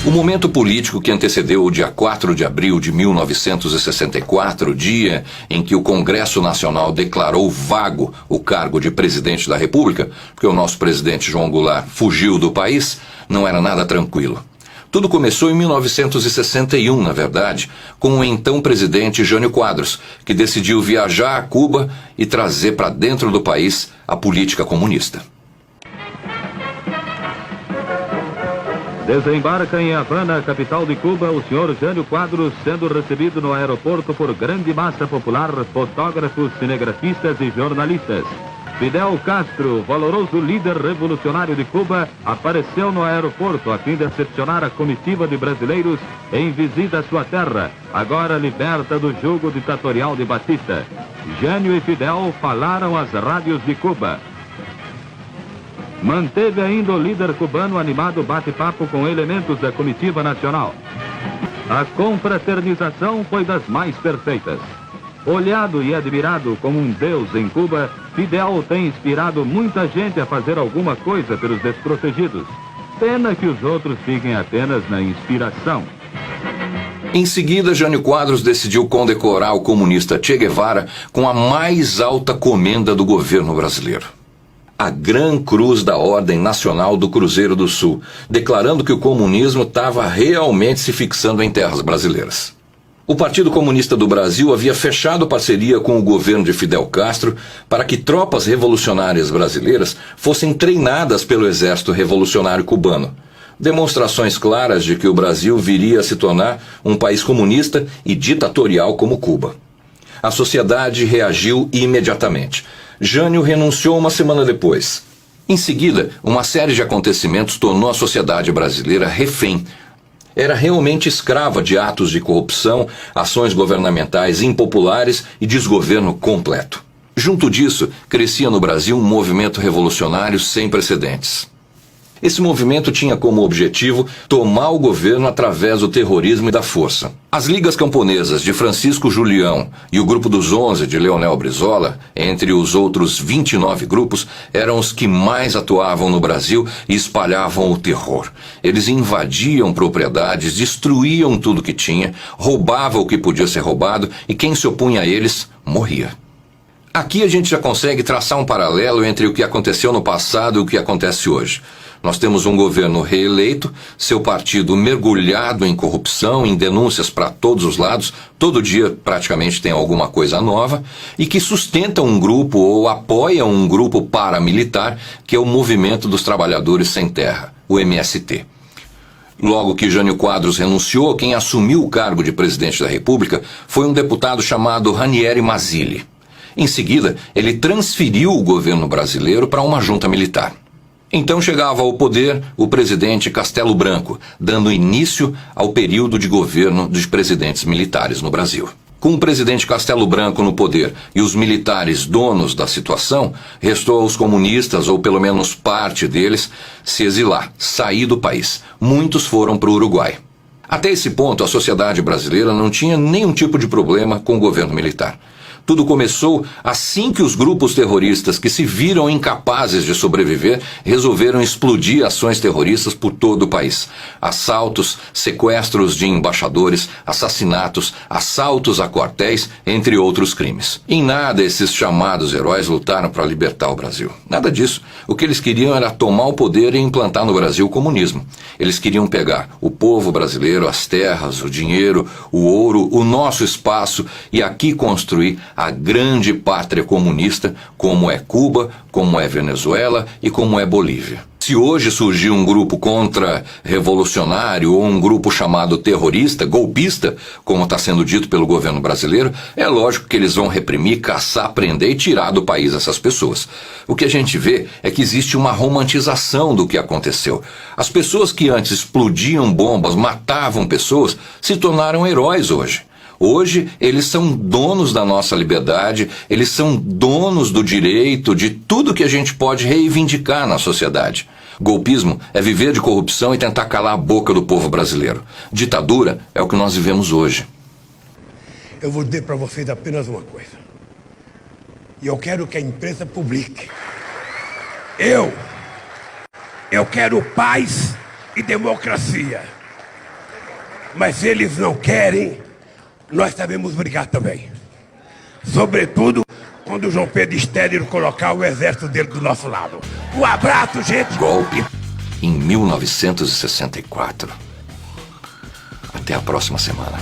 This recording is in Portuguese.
O momento político que antecedeu o dia 4 de abril de 1964, dia em que o Congresso Nacional declarou vago o cargo de presidente da República, porque o nosso presidente João Goulart fugiu do país, não era nada tranquilo. Tudo começou em 1961, na verdade, com o então presidente Jânio Quadros, que decidiu viajar a Cuba e trazer para dentro do país a política comunista. Desembarca em Havana, capital de Cuba, o senhor Jânio Quadros, sendo recebido no aeroporto por grande massa popular, fotógrafos, cinegrafistas e jornalistas. Fidel Castro, valoroso líder revolucionário de Cuba, apareceu no aeroporto a fim de recepcionar a comitiva de brasileiros em visita à sua terra, agora liberta do jugo ditatorial de Batista. Jânio e Fidel falaram às rádios de Cuba. Manteve ainda o líder cubano animado bate-papo com elementos da comitiva nacional. A confraternização foi das mais perfeitas. Olhado e admirado como um deus em Cuba, Fidel tem inspirado muita gente a fazer alguma coisa pelos desprotegidos. Pena que os outros fiquem apenas na inspiração. Em seguida, Jânio Quadros decidiu condecorar o comunista Che Guevara com a mais alta comenda do governo brasileiro: a Gran Cruz da Ordem Nacional do Cruzeiro do Sul, declarando que o comunismo estava realmente se fixando em terras brasileiras. O Partido Comunista do Brasil havia fechado parceria com o governo de Fidel Castro para que tropas revolucionárias brasileiras fossem treinadas pelo Exército Revolucionário Cubano. Demonstrações claras de que o Brasil viria a se tornar um país comunista e ditatorial como Cuba. A sociedade reagiu imediatamente. Jânio renunciou uma semana depois. Em seguida, uma série de acontecimentos tornou a sociedade brasileira refém. Era realmente escrava de atos de corrupção, ações governamentais impopulares e desgoverno completo. Junto disso, crescia no Brasil um movimento revolucionário sem precedentes. Esse movimento tinha como objetivo tomar o governo através do terrorismo e da força. As Ligas Camponesas de Francisco Julião e o Grupo dos 11 de Leonel Brizola, entre os outros 29 grupos, eram os que mais atuavam no Brasil e espalhavam o terror. Eles invadiam propriedades, destruíam tudo que tinha, roubavam o que podia ser roubado e quem se opunha a eles morria. Aqui a gente já consegue traçar um paralelo entre o que aconteceu no passado e o que acontece hoje. Nós temos um governo reeleito, seu partido mergulhado em corrupção, em denúncias para todos os lados, todo dia praticamente tem alguma coisa nova, e que sustenta um grupo ou apoia um grupo paramilitar, que é o Movimento dos Trabalhadores Sem Terra, o MST. Logo que Jânio Quadros renunciou, quem assumiu o cargo de presidente da República foi um deputado chamado Ranieri Mazzilli. Em seguida, ele transferiu o governo brasileiro para uma junta militar. Então chegava ao poder o presidente Castelo Branco, dando início ao período de governo dos presidentes militares no Brasil. Com o presidente Castelo Branco no poder e os militares donos da situação, restou aos comunistas, ou pelo menos parte deles, se exilar, sair do país. Muitos foram para o Uruguai. Até esse ponto, a sociedade brasileira não tinha nenhum tipo de problema com o governo militar. Tudo começou assim que os grupos terroristas que se viram incapazes de sobreviver resolveram explodir ações terroristas por todo o país. Assaltos, sequestros de embaixadores, assassinatos, assaltos a quartéis, entre outros crimes. Em nada esses chamados heróis lutaram para libertar o Brasil. Nada disso. O que eles queriam era tomar o poder e implantar no Brasil o comunismo. Eles queriam pegar o povo brasileiro, as terras, o dinheiro, o ouro, o nosso espaço e aqui construir a grande pátria comunista, como é Cuba, como é Venezuela e como é Bolívia. Se hoje surgir um grupo contra-revolucionário ou um grupo chamado terrorista, golpista, como está sendo dito pelo governo brasileiro, é lógico que eles vão reprimir, caçar, prender e tirar do país essas pessoas. O que a gente vê é que existe uma romantização do que aconteceu. As pessoas que antes explodiam bombas, matavam pessoas, se tornaram heróis hoje. Hoje, eles são donos da nossa liberdade, eles são donos do direito de tudo que a gente pode reivindicar na sociedade. Golpismo é viver de corrupção e tentar calar a boca do povo brasileiro. Ditadura é o que nós vivemos hoje. Eu vou dizer para vocês apenas uma coisa. E eu quero que a imprensa publique. Eu quero paz e democracia. Mas se eles não querem, nós sabemos brigar também. Sobretudo quando o João Pedro Estéreo colocar o exército dele do nosso lado. Um abraço, gente! Golpe em 1964. Até a próxima semana.